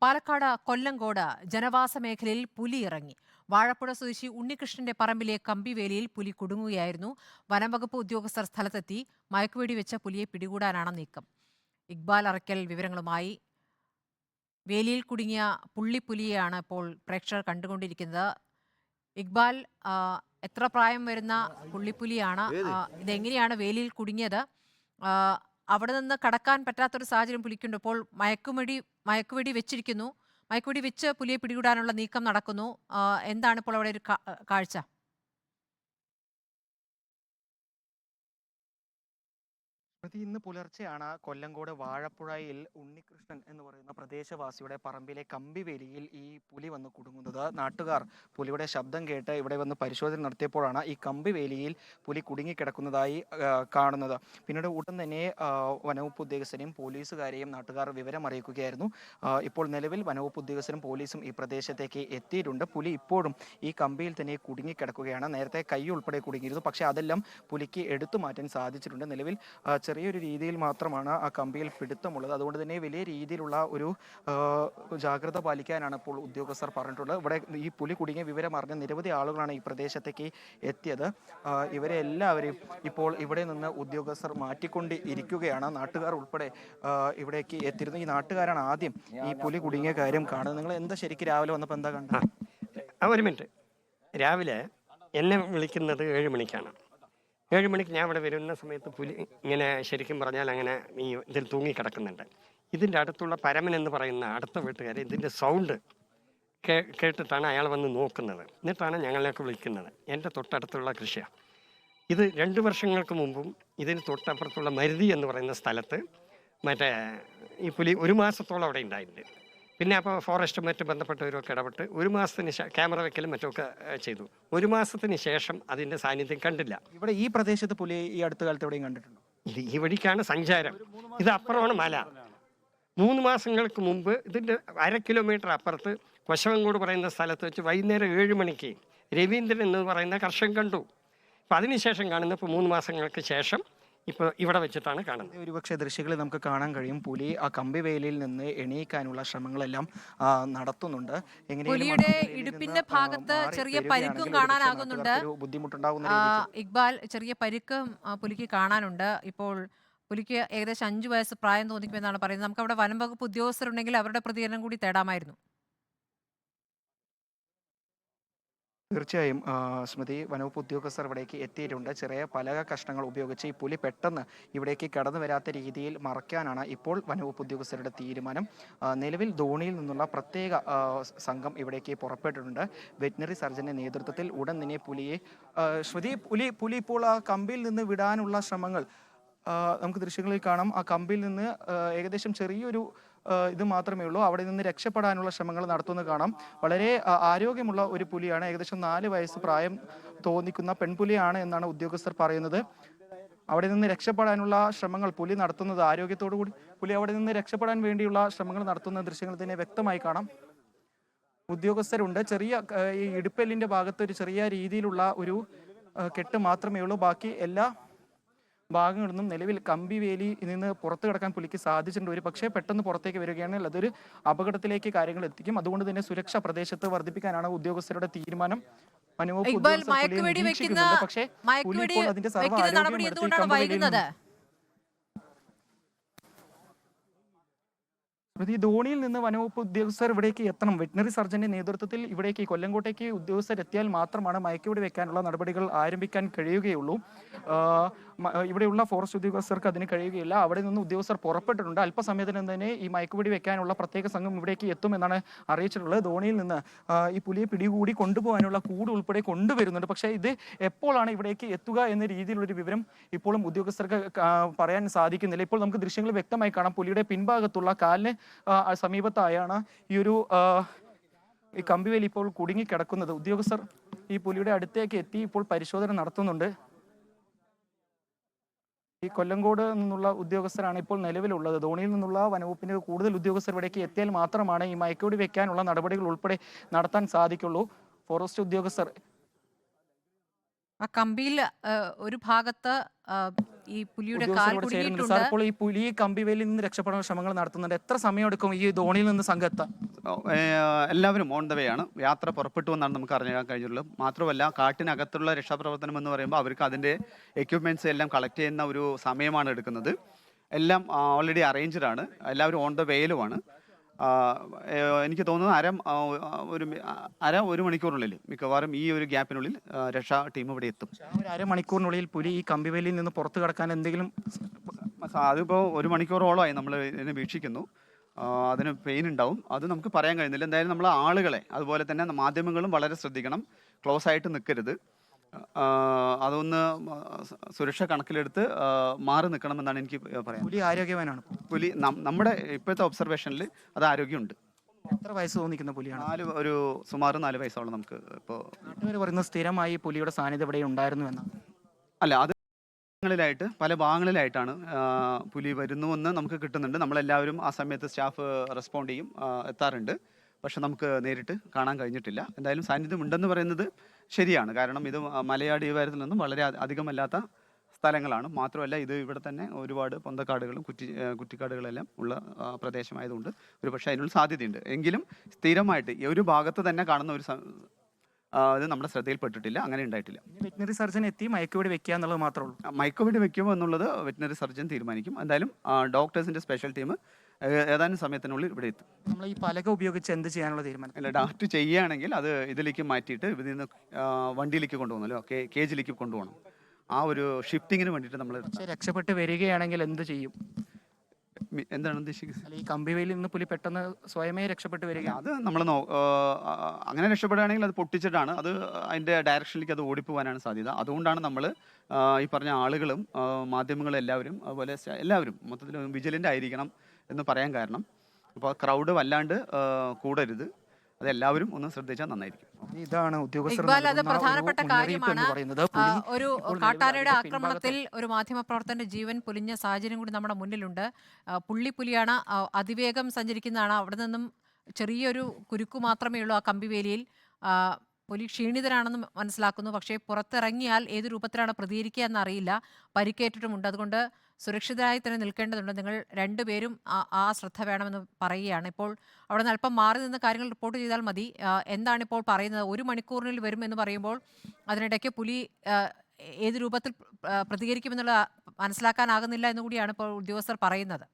പാലക്കാട് കൊല്ലങ്കോട് ജനവാസ മേഖലയിൽ പുലി ഇറങ്ങി. വാഴപ്പുഴ സ്വദേശി ഉണ്ണികൃഷ്ണന്റെ പറമ്പിലെ കമ്പിവേലിയിൽ പുലി കുടുങ്ങുകയായിരുന്നു. വനംവകുപ്പ് ഉദ്യോഗസ്ഥർ സ്ഥലത്തെത്തി മയക്കുവെടി വെച്ച പുലിയെ പിടികൂടാനാണ് നീക്കം. ഇക്ബാൽ അറയ്ക്കൽ വിവരങ്ങളുമായി. വേലിയിൽ കുടുങ്ങിയ പുള്ളിപ്പുലിയെയാണ് ഇപ്പോൾ പ്രേക്ഷകർ കണ്ടുകൊണ്ടിരിക്കുന്നത്. ഇക്ബാൽ, ആ, എത്ര പ്രായം വരുന്ന പുള്ളിപ്പുലിയാണ്? ഇതെങ്ങനെയാണ് വേലിയിൽ കുടുങ്ങിയത്? ആ, അവിടെ നിന്ന് കടക്കാൻ പറ്റാത്തൊരു സാഹചര്യം പുലിക്കുണ്ട്. ഇപ്പോൾ മയക്കുവെടി വെച്ചിരിക്കുന്നു. മയക്കുവെടി വെച്ച് പുലിയെ പിടികൂടാനുള്ള നീക്കം നടക്കുന്നു. എന്താണ് ഇപ്പോൾ അവിടെ ഒരു കാഴ്ച? ഇന്ന് പുലർച്ചെയാണ് കൊല്ലങ്കോട് വാഴപ്പുഴയിൽ ഉണ്ണികൃഷ്ണൻ എന്ന് പറയുന്ന പ്രദേശവാസിയുടെ പറമ്പിലെ കമ്പിവേലിയിൽ ഈ പുലി വന്ന് കുടുങ്ങുന്നത്. നാട്ടുകാർ പുലിയുടെ ശബ്ദം കേട്ട് ഇവിടെ വന്ന് പരിശോധന നടത്തിയപ്പോഴാണ് ഈ കമ്പിവേലിയിൽ പുലി കുടുങ്ങിക്കിടക്കുന്നതായി കാണുന്നത്. പിന്നീട് ഉടൻ തന്നെ വനവകുപ്പ് ഉദ്യോഗസ്ഥരെയും പോലീസുകാരെയും നാട്ടുകാർ വിവരം അറിയിക്കുകയായിരുന്നു. ഇപ്പോൾ നിലവിൽ വനവകുപ്പ് ഉദ്യോഗസ്ഥരും പോലീസും ഈ പ്രദേശത്തേക്ക് എത്തിയിട്ടുണ്ട്. പുലി ഇപ്പോഴും ഈ കമ്പിയിൽ തന്നെ കുടുങ്ങിക്കിടക്കുകയാണ്. നേരത്തെ കൈ ഉൾപ്പെടെ കുടുങ്ങിയിരുന്നു, പക്ഷേ അതെല്ലാം പുലിക്ക് എടുത്തു മാറ്റാൻ സാധിച്ചിട്ടുണ്ട്. നിലവിൽ ചെറിയൊരു രീതിയിൽ മാത്രമാണ് ആ കമ്പിയിൽ പിടുത്തമുള്ളത്. അതുകൊണ്ട് തന്നെ വലിയ രീതിയിലുള്ള ഒരു ജാഗ്രത പാലിക്കാനാണ് ഇപ്പോൾ ഉദ്യോഗസ്ഥർ പറഞ്ഞിട്ടുള്ളത്. ഇവിടെ ഈ പുലി കുടുങ്ങിയ വിവരം അറിഞ്ഞ നിരവധി ആളുകളാണ് ഈ പ്രദേശത്തേക്ക് എത്തിയത്. ഇവരെ എല്ലാവരെയും ഇപ്പോൾ ഇവിടെ നിന്ന് ഉദ്യോഗസ്ഥർ മാറ്റിക്കൊണ്ട് ഇരിക്കുകയാണ്. നാട്ടുകാർ ഉൾപ്പെടെ ഇവിടേക്ക് എത്തിയിരുന്നു. ഈ നാട്ടുകാരാണ് ആദ്യം ഈ പുലി കുടുങ്ങിയ കാര്യം കാണുന്നത്. നിങ്ങൾ എന്താ ശരിക്കും രാവിലെ വന്നപ്പോൾ എന്താ കണ്ടത്? ഒരു മിനിറ്റ്. രാവിലെ എന്നെ വിളിക്കുന്നത് 7 മണിക്കാണ്. 7 മണിക്ക് ഞാൻ ഇവിടെ വരുന്ന സമയത്ത് പുലി ഇങ്ങനെ ശരിക്കും പറഞ്ഞാൽ അങ്ങനെ ഈ ഇതിൽ തൂങ്ങിക്കിടക്കുന്നുണ്ട്. ഇതിൻ്റെ അടുത്തുള്ള പരമൻ എന്ന് പറയുന്ന അടുത്ത വീട്ടുകാർ ഇതിൻ്റെ സൗണ്ട് കേട്ടിട്ടാണ് അയാൾ വന്ന് നോക്കുന്നത്. എന്നിട്ടാണ് ഞങ്ങളെയൊക്കെ വിളിക്കുന്നത്. എൻ്റെ തൊട്ടടുത്തുള്ള കൃഷിയാണ് ഇത്. 2 വർഷങ്ങൾക്ക് മുമ്പും ഇതിന് തൊട്ടപ്പുറത്തുള്ള മരുതി എന്ന് പറയുന്ന സ്ഥലത്ത് മറ്റേ ഈ പുലി 1 മാസത്തോളം അവിടെ ഉണ്ടായിട്ടുണ്ട്. പിന്നെ അപ്പോൾ ഫോറസ്റ്റും മറ്റും ബന്ധപ്പെട്ടവരൊക്കെ ഇടപെട്ട് 1 മാസത്തിന് ക്യാമറ വെക്കലും മറ്റുമൊക്കെ ചെയ്തു. 1 മാസത്തിന് ശേഷം അതിൻ്റെ സാന്നിധ്യം കണ്ടില്ല. ഇവിടെ ഈ പ്രദേശത്ത് പുലി ഈ അടുത്ത കാലത്ത് എവിടെയും കണ്ടിട്ടുണ്ടോ? ഇത് ഈ വഴിക്കാണ് സഞ്ചാരം. ഇത് അപ്പുറമാണ് മല. 3 മാസങ്ങൾക്ക് മുമ്പ് ഇതിൻ്റെ 1/2 കിലോമീറ്റർ അപ്പുറത്ത് കൊശവങ്കോട് പറയുന്ന സ്ഥലത്ത് വെച്ച് വൈകുന്നേരം 7 മണിക്ക് രവീന്ദ്രൻ എന്ന് പറയുന്ന കർഷകൻ കണ്ടു. അപ്പം അതിനുശേഷം കാണുന്ന ഇപ്പോൾ 3 മാസങ്ങൾക്ക് ശേഷം ഇപ്പോൾ ഇവിടെ വെച്ചിട്ടാണ് കാണുന്നത്. ഒരുപക്ഷെ ദൃശ്യങ്ങളിൽ നമുക്ക് കാണാൻ കഴിയും പുലി ആ കമ്പിവേലിയിൽ നിന്ന് എണീക്കാനുള്ള ശ്രമങ്ങളെല്ലാം നടത്തുന്നുണ്ട്. പുലിയുടെ ഇടുപ്പിന്റെ ഭാഗത്ത് ചെറിയ പരിക്കും കാണാനാകുന്നുണ്ട്. ഇക്ബാൽ, ചെറിയ പരിക്കും പുലിക്ക് കാണാനുണ്ട്. ഇപ്പോൾ പുലിക്ക് ഏകദേശം 5 വയസ്സ് പ്രായം തോന്നിക്കുമെന്നാണ് പറയുന്നത്. നമുക്ക് അവിടെ വനം വകുപ്പ് ഉദ്യോഗസ്ഥരുണ്ടെങ്കിൽ അവരുടെ പ്രതികരണം കൂടി തേടാമായിരുന്നു. തീർച്ചയായും സ്മൃതി, വനവകുപ്പ് ഉദ്യോഗസ്ഥർ ഇവിടേക്ക് എത്തിയിട്ടുണ്ട്. ചെറിയ പലക കഷ്ണങ്ങൾ ഉപയോഗിച്ച് ഈ പുലി പെട്ടെന്ന് ഇവിടേക്ക് കടന്നു വരാത്ത രീതിയിൽ മറയ്ക്കാനാണ് ഇപ്പോൾ വനവകുപ്പ് ഉദ്യോഗസ്ഥരുടെ തീരുമാനം. നിലവിൽ ധോണിയിൽ നിന്നുള്ള പ്രത്യേക സംഘം ഇവിടേക്ക് പുറപ്പെട്ടിട്ടുണ്ട്. വെറ്റിനറി സർജന്റെ നേതൃത്വത്തിൽ ഉടൻ തന്നെ പുലിയെ പുലി ഇപ്പോൾ ആ കമ്പിയിൽ നിന്ന് വിടാനുള്ള ശ്രമങ്ങൾ നമുക്ക് ദൃശ്യങ്ങളിൽ കാണാം. ആ കമ്പിൽ നിന്ന് ഏകദേശം ചെറിയൊരു ഇത് മാത്രമേ ഉള്ളൂ. അവിടെ നിന്ന് രക്ഷപ്പെടാനുള്ള ശ്രമങ്ങൾ നടത്തുന്നത് കാണാം. വളരെ ആരോഗ്യമുള്ള ഒരു പുലിയാണ്. ഏകദേശം 4 വയസ്സ് പ്രായം തോന്നിക്കുന്ന പെൺപുലിയാണ് എന്നാണ് ഉദ്യോഗസ്ഥർ പറയുന്നത്. അവിടെ നിന്ന് രക്ഷപ്പെടാനുള്ള ശ്രമങ്ങൾ പുലി നടത്തുന്നത് ആരോഗ്യത്തോടു കൂടി പുലി അവിടെ നിന്ന് രക്ഷപ്പെടാൻ വേണ്ടിയുള്ള ശ്രമങ്ങൾ നടത്തുന്ന ദൃശ്യങ്ങൾ തന്നെ വ്യക്തമായി കാണാം. ഉദ്യോഗസ്ഥരുണ്ട്. ചെറിയ ഈ ഇടുപ്പെല്ലിന്റെ ഭാഗത്ത് ഒരു ചെറിയ രീതിയിലുള്ള ഒരു കെട്ട് മാത്രമേ ഉള്ളൂ. ബാക്കി എല്ലാ ഭാഗങ്ങളിലും നിലവിൽ കമ്പിവേലി നിന്ന് പുറത്തു കിടക്കാൻ പുലിക്ക് സാധിച്ചിട്ടുണ്ട്. ഒരു പക്ഷേ പെട്ടെന്ന് പുറത്തേക്ക് വരികയാണെങ്കിൽ അതൊരു അപകടത്തിലേക്ക് കാര്യങ്ങൾ എത്തിക്കും. അതുകൊണ്ട് തന്നെ സുരക്ഷ പ്രദേശത്ത് വർദ്ധിപ്പിക്കാനാണ് ഉദ്യോഗസ്ഥരുടെ തീരുമാനം. വനവകുപ്പ് ഉദ്യോഗസ്ഥർ നിരീക്ഷിക്കുന്നുണ്ട്. പക്ഷേ പുലി ഇപ്പോൾ അതിന്റെ സർവ്വ ആരോഗ്യം എടുത്ത് ഈ കമ്പിവേലിയിൽ ഈ ധോണിയിൽ നിന്ന് വനവകുപ്പ് ഉദ്യോഗസ്ഥർ ഇവിടേക്ക് എത്തണം. വെറ്റിനറി സർജന്റെ നേതൃത്വത്തിൽ ഇവിടേക്ക് കൊല്ലങ്കോട്ടേക്ക് ഉദ്യോഗസ്ഥർ എത്തിയാൽ മാത്രമാണ് മയക്കുവെടി വെക്കാനുള്ള നടപടികൾ ആരംഭിക്കാൻ കഴിയുകയുള്ളൂ. ഇവിടെയുള്ള ഫോറസ്റ്റ് ഉദ്യോഗസ്ഥർക്ക് അതിന് കഴിയുകയില്ല. അവിടെ നിന്ന് ഉദ്യോഗസ്ഥർ പുറപ്പെട്ടിട്ടുണ്ട്. അല്പസമയത്തിന് തന്നെ ഈ മയക്കുവെടി വെക്കാനുള്ള പ്രത്യേക സംഘം ഇവിടേക്ക് എത്തുമെന്നാണ് അറിയിച്ചിട്ടുള്ളത്. ധോണിയിൽ നിന്ന് ഈ പുലിയെ പിടികൂടി കൊണ്ടുപോകാനുള്ള കൂട് ഉൾപ്പെടെ കൊണ്ടുവരുന്നുണ്ട്. പക്ഷേ ഇത് എപ്പോഴാണ് ഇവിടേക്ക് എത്തുക എന്ന രീതിയിലുള്ളൊരു വിവരം ഇപ്പോഴും ഉദ്യോഗസ്ഥർക്ക് പറയാൻ സാധിക്കുന്നില്ല. ഇപ്പോൾ നമുക്ക് ദൃശ്യങ്ങൾ വ്യക്തമായി കാണാം. പുലിയുടെ പിൻഭാഗത്തുള്ള കാലിന് സമീപത്തായാണ് ഈ കമ്പിവേലി ഇപ്പോൾ കുടുങ്ങിക്കിടക്കുന്നത്. ഉദ്യോഗസ്ഥർ ഈ പുലിയുടെ അടുത്തേക്ക് എത്തി ഇപ്പോൾ പരിശോധന നടത്തുന്നുണ്ട്. ഈ കൊല്ലങ്കോട് നിന്നുള്ള ഉദ്യോഗസ്ഥരാണ് ഇപ്പോൾ നിലവിലുള്ളത്. ധോണിയിൽ നിന്നുള്ള വനവകുപ്പിന്റെ കൂടുതൽ ഉദ്യോഗസ്ഥർ ഇവിടേക്ക് എത്തിയാൽ മാത്രമാണ് ഈ മയക്കുവെടി വെക്കാനുള്ള നടപടികൾ ഉൾപ്പെടെ നടത്താൻ സാധിക്കുള്ളൂ. ഫോറസ്റ്റ് ഉദ്യോഗസ്ഥർ ആ കമ്പിയിൽ ഒരു ഭാഗത്ത് ഈ പുലിയുടെ കാൽ കുടുങ്ങിയിട്ടുണ്ട്. ഇപ്പോൾ ഈ പുലി കമ്പിവേലിയിൽ നിന്ന് രക്ഷപ്പെടാൻ ശ്രമങ്ങൾ നടത്തുന്നുണ്ട്. എത്ര സമയം എടുക്കും ഈ ധോണിയിൽ നിന്ന് സംഘം എത്താൻ? എല്ലാവരും ഓൺ ദ വേ ആണ്. യാത്ര പുറപ്പെട്ടു എന്നാണ് നമുക്ക് അറിയാൻ കഴിഞ്ഞുള്ളത്. മാത്രമല്ല കാട്ടിനകത്തുള്ള രക്ഷാപ്രവർത്തനം എന്ന് പറയുമ്പോൾ അവർക്ക് അതിൻ്റെ എക്യുപ്മെൻറ്റ്സ് എല്ലാം കളക്ട് ചെയ്യുന്ന ഒരു സമയമാണ് എടുക്കുന്നത്. എല്ലാം ഓൾറെഡി അറേഞ്ച്ഡ് ആണ്. എല്ലാവരും ഓൺ ദ വേയിലുമാണ്. എനിക്ക് തോന്നുന്നു ഒരു മണിക്കൂറിനുള്ളിൽ മിക്കവാറും ഈ ഒരു ഗ്യാപ്പിനുള്ളിൽ രക്ഷാ ടീം ഇവിടെ എത്തും. ഒരു അരമണിക്കൂറിനുള്ളിൽ പുലി ഈ കമ്പിവേലിയിൽ നിന്ന് പുറത്തു കടക്കാൻ എന്തെങ്കിലും അതിപ്പോൾ ഒരു മണിക്കൂറോളമായി നമ്മൾ ഇതിനെ വീക്ഷിക്കുന്നു. അതിന് പെയിൻ ഉണ്ടാവും, അത് നമുക്ക് പറയാൻ കഴിയുന്നില്ല. എന്തായാലും നമ്മൾ ആളുകളെ അതുപോലെ തന്നെ മാധ്യമങ്ങളും വളരെ ശ്രദ്ധിക്കണം, ക്ലോസ് ആയിട്ട് നിൽക്കരുത്. അതൊന്ന് സുരക്ഷ കണക്കിലെടുത്ത് മാറി നിൽക്കണമെന്നാണ് എനിക്ക് പറയാൻ. പുലി ആരോഗ്യവാനാണ്. പുലി നമ്മുടെ ഇപ്പോഴത്തെ ഒബ്സർവേഷനിൽ അത് ആരോഗ്യമുണ്ട്. എത്ര വയസ്സ് തോന്നിക്കുന്ന പുലിയാണ്? സുമാർ 4 വയസ്സോളം നമുക്ക് ഇപ്പോൾ. നാട്ടുകാർ പറയുന്നത് സ്ഥിരമായി പുലിയുടെ സാന്നിധ്യം ഇവിടെ ഉണ്ടായിരുന്നു എന്നാണ്. അല്ല, അത് പല ഭാഗങ്ങളിലായിട്ടാണ് പുലി വരുന്നുവെന്ന് നമുക്ക് കിട്ടുന്നുണ്ട്. നമ്മളെല്ലാവരും ആ സമയത്ത് സ്റ്റാഫ് റെസ്പോണ്ട് ചെയ്യും, എത്താറുണ്ട്. പക്ഷെ നമുക്ക് നേരിട്ട് കാണാൻ കഴിഞ്ഞിട്ടില്ല. എന്തായാലും സാന്നിധ്യം ഉണ്ടെന്ന് പറയുന്നത് ശരിയാണ്. കാരണം ഇത് മലയാടി വാരത്തിൽ നിന്നും വളരെ അധികമല്ലാത്ത സ്ഥലങ്ങളാണ്. മാത്രമല്ല ഇത് ഇവിടെ തന്നെ ഒരുപാട് പൊന്തക്കാടുകളും കുറ്റിക്കാടുകളെല്ലാം ഉള്ള പ്രദേശമായതുകൊണ്ട് ഒരു പക്ഷേ അതിനുള്ള സാധ്യതയുണ്ട്. എങ്കിലും സ്ഥിരമായിട്ട് ഒരു ഭാഗത്ത് തന്നെ കാണുന്ന ഇത് നമ്മുടെ ശ്രദ്ധയിൽപ്പെട്ടിട്ടില്ല, അങ്ങനെ ഉണ്ടായിട്ടില്ല. വെറ്റിനറി സർജൻ എത്തി മയക്കുവെടി വെക്കുക എന്നുള്ളത് മാത്രമേ ഉള്ളൂ. മയക്കുവെടി വെക്കുമോ എന്നുള്ളത് വെറ്റിനറി സർജൻ തീരുമാനിക്കും. എന്തായാലും ഡോക്ടേഴ്സിന്റെ സ്പെഷ്യൽ ടീം ഏതാനും സമയത്തിനുള്ളിൽ ഇവിടെ എത്തും. നമ്മൾ ഈ പലക ഉപയോഗിച്ച് എന്ത് ചെയ്യാനുള്ള തീരുമാനം? അല്ല, ഡാക്ട് ചെയ്യുകയാണെങ്കിൽ അത് ഇതിലേക്ക് മാറ്റിയിട്ട് ഇതിൽ നിന്ന് വണ്ടിയിലേക്ക് കൊണ്ടുപോകണമല്ലോ, കേജിലേക്ക് കൊണ്ടുപോകണം. ആ ഒരു ഷിഫ്റ്റിങ്ങിന് വേണ്ടിയിട്ട് നമ്മൾ രക്ഷപ്പെട്ട് വരികയാണെങ്കിൽ എന്ത് ചെയ്യും? എന്താണ് ഉദ്ദേശിക്കുന്നത്? ഈ കമ്പിവേലിയിൽ നിന്ന് പുലി പെട്ടെന്ന് സ്വയമേ രക്ഷപ്പെട്ട് വരിക, അത് നമ്മൾ അങ്ങനെ രക്ഷപ്പെടുകയാണെങ്കിൽ അത് പൊട്ടിച്ചിട്ടാണ് അത് അതിൻ്റെ ഡയറക്ഷനിലേക്ക് അത് ഓടിപ്പോവാനാണ് സാധ്യത. അതുകൊണ്ടാണ് നമ്മൾ ഈ പറഞ്ഞ ആളുകളും മാധ്യമങ്ങളും എല്ലാവരും അതുപോലെ എല്ലാവരും മൊത്തത്തിൽ വിജിലൻ്റ് ആയിരിക്കണം എന്ന് പറയാൻ കാരണം. ഇപ്പോൾ ക്രൗഡ് വല്ലാണ്ട് കൂടരുത്, അതെല്ലാവരും ഒന്ന് ശ്രദ്ധിച്ചാൽ നന്നായിരിക്കും. ഇതാണ് ഉദ്യോഗസ്ഥർ അത് പ്രധാനപ്പെട്ട കാര്യമാണ്. ഒരു കാട്ടാനയുടെ ആക്രമണത്തിൽ ഒരു മാധ്യമപ്രവർത്തകന്റെ ജീവൻ പൊലിഞ്ഞ സാഹചര്യം കൂടി നമ്മുടെ മുന്നിലുണ്ട്. പുലിയാണ്, അതിവേഗം സഞ്ചരിക്കുന്നതാണ്. അവിടെ നിന്നും ചെറിയൊരു കുരുക്കു മാത്രമേ ഉള്ളൂ ആ കമ്പിവേലിയിൽ. പുലി ക്ഷീണിതരാണെന്ന് മനസ്സിലാക്കുന്നു. പക്ഷേ പുറത്തിറങ്ങിയാൽ ഏത് രൂപത്തിലാണ് പ്രതികരിക്കുക എന്നറിയില്ല. പരിക്കേറ്റിട്ടുമുണ്ട്. അതുകൊണ്ട് സുരക്ഷിതരായി തന്നെ നിൽക്കേണ്ടതുണ്ട്. നിങ്ങൾ രണ്ടുപേരും ആ ശ്രദ്ധ വേണമെന്ന് പറയുകയാണ്. ഇപ്പോൾ അവിടെ നിന്ന് അല്പം മാറി നിന്ന് കാര്യങ്ങൾ റിപ്പോർട്ട് ചെയ്താൽ മതി. എന്താണ് ഇപ്പോൾ പറയുന്നത്? 1 മണിക്കൂറിനുള്ളിൽ വരുമെന്ന് പറയുമ്പോൾ അതിനിടയ്ക്ക് പുലി ഏത് രൂപത്തിൽ പ്രതികരിക്കുമെന്നുള്ള മനസ്സിലാക്കാനാകുന്നില്ല എന്നുകൂടിയാണ് ഇപ്പോൾ ഉദ്യോഗസ്ഥർ പറയുന്നത്.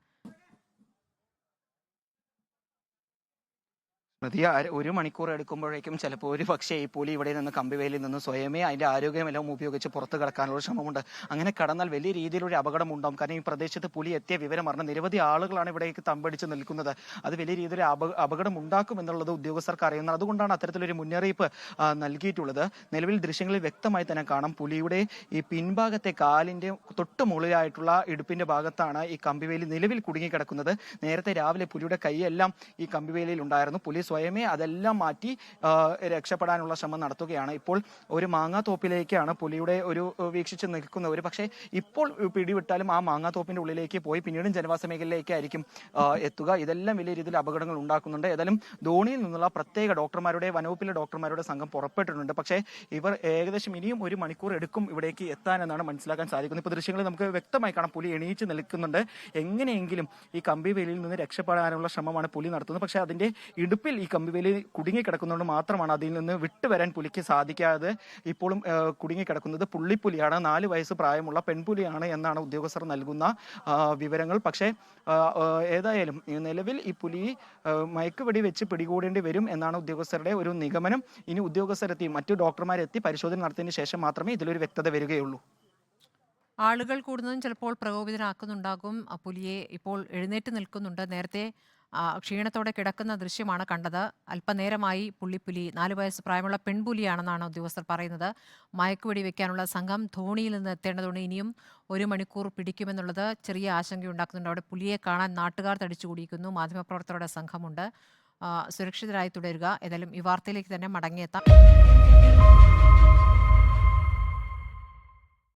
സ്മൃതി, 1 മണിക്കൂർ എടുക്കുമ്പോഴേക്കും ചിലപ്പോൾ ഒരു പക്ഷേ ഈ പുലി ഇവിടെ നിന്ന് കമ്പിവേലിൽ നിന്ന് സ്വയമേ അതിൻ്റെ ആരോഗ്യമെല്ലാം ഉപയോഗിച്ച് പുറത്ത് കടക്കാനുള്ള ശ്രമമുണ്ട്. അങ്ങനെ കടന്നാൽ വലിയ രീതിയിലൊരു അപകടം ഉണ്ടാകും. കാരണം ഈ പ്രദേശത്ത് പുലി എത്തിയ വിവരം അറിഞ്ഞ നിരവധി ആളുകളാണ് ഇവിടേക്ക് തമ്പടിച്ച് നിൽക്കുന്നത്. അത് വലിയ രീതിയിൽ അപകടം ഉണ്ടാക്കും എന്നുള്ളത് ഉദ്യോഗസ്ഥർക്ക് അറിയുന്നത്. അതുകൊണ്ടാണ് അത്തരത്തിലൊരു മുന്നറിയിപ്പ് നൽകിയിട്ടുള്ളത്. നിലവിൽ ദൃശ്യങ്ങളിൽ വ്യക്തമായി തന്നെ കാണാം, പുലിയുടെ ഈ പിൻഭാഗത്തെ കാലിൻ്റെ തൊട്ട് മുകളിലായിട്ടുള്ള ഇടുപ്പിൻ്റെ ഭാഗത്താണ് ഈ കമ്പിവേലി നിലവിൽ കുടുങ്ങിക്കിടക്കുന്നത്. നേരത്തെ രാവിലെ പുലിയുടെ കൈയെല്ലാം ഈ കമ്പിവേലിയിൽ ഉണ്ടായിരുന്നു. പുലി സ്വയമേ അതെല്ലാം മാറ്റി രക്ഷപ്പെടാനുള്ള ശ്രമം നടത്തുകയാണ്. ഇപ്പോൾ ഒരു മാങ്ങാത്തോപ്പിലേക്കാണ് പുലിയുടെ ഒരു വീക്ഷിച്ച് നിൽക്കുന്നത്. ഒരു പക്ഷേ ഇപ്പോൾ പിടിവിട്ടാലും ആ മാങ്ങാത്തോപ്പിന്റെ ഉള്ളിലേക്ക് പോയി പിന്നീടും ജനവാസ മേഖലയിലേക്കായിരിക്കും എത്തുക. ഇതെല്ലാം വലിയ രീതിയിൽ അപകടങ്ങൾ ഉണ്ടാക്കുന്നുണ്ട്. ഏതായാലും ധോണിയിൽ നിന്നുള്ള പ്രത്യേക വനവകുപ്പിലെ ഡോക്ടർമാരുടെ സംഘം പുറപ്പെട്ടിട്ടുണ്ട്. പക്ഷേ ഇവർ ഏകദേശം ഇനിയും 1 മണിക്കൂർ എടുക്കും ഇവിടേക്ക് എത്താനെന്നാണ് മനസ്സിലാക്കാൻ സാധിക്കുന്നത്. ഇപ്പോൾ ദൃശ്യങ്ങളിൽ നമുക്ക് വ്യക്തമായി കാണാം, പുലി എണീച്ച് നിൽക്കുന്നുണ്ട്. എങ്ങനെയെങ്കിലും ഈ കമ്പിവേലിയിൽ നിന്ന് രക്ഷപ്പെടാനുള്ള ശ്രമമാണ് പുലി നടത്തുന്നത്. പക്ഷേ അതിന്റെ ഇടുപ്പിൽ ഈ കമ്പിവേലി കുടുങ്ങിക്കിടക്കുന്നതുകൊണ്ട് മാത്രമാണ് അതിൽ നിന്ന് വിട്ടുവരാൻ പുലിക്ക് സാധിക്കാതെ ഇപ്പോഴും കുടുങ്ങിക്കിടക്കുന്നത്. പുള്ളിപ്പുലിയാണ്, 4 വയസ്സ് പ്രായമുള്ള പെൺപുലിയാണ് എന്നാണ് ഉദ്യോഗസ്ഥർ നൽകുന്ന വിവരങ്ങൾ. പക്ഷേ ഏതായാലും നിലവിൽ ഈ പുലി മയക്കുവെടി വെച്ച് പിടികൂടേണ്ടി വരും എന്നാണ് ഉദ്യോഗസ്ഥരുടെ ഒരു നിഗമനം. ഇനി ഉദ്യോഗസ്ഥരെത്തി മറ്റു ഡോക്ടർമാരെത്തി പരിശോധന നടത്തിയതിനു ശേഷം മാത്രമേ ഇതിലൊരു വ്യക്തത വരികയുള്ളൂ. ആളുകൾ കൂടുന്നതും ചിലപ്പോൾ പ്രകോപിതനാക്കുന്നുണ്ടാകും. പുലിയെ ഇപ്പോൾ എഴുന്നേറ്റ് നിൽക്കുന്നുണ്ട്. നേരത്തെ ക്ഷീണത്തോടെ കിടക്കുന്ന ദൃശ്യമാണ് കണ്ടത്. അല്പനേരമായി പുള്ളി 4 വയസ്സ് പ്രായമുള്ള പെൺപുലിയാണെന്നാണ് ഉദ്യോഗസ്ഥർ പറയുന്നത്. മയക്കുവെടി വെക്കാനുള്ള സംഘം ധോണിയിൽ നിന്ന് എത്തേണ്ടതുകൊണ്ട് ഇനിയും 1 മണിക്കൂർ പിടിക്കുമെന്നുള്ളത് ചെറിയ ആശങ്കയുണ്ടാക്കുന്നുണ്ട്. അവിടെ പുലിയെ കാണാൻ നാട്ടുകാർ തടിച്ചുകൂടിയിരിക്കുന്നു. മാധ്യമപ്രവർത്തകരുടെ സംഘമുണ്ട്. സുരക്ഷിതരായി തുടരുക. ഏതായാലും ഈ വാർത്തയിലേക്ക് തന്നെ മടങ്ങിയെത്താം.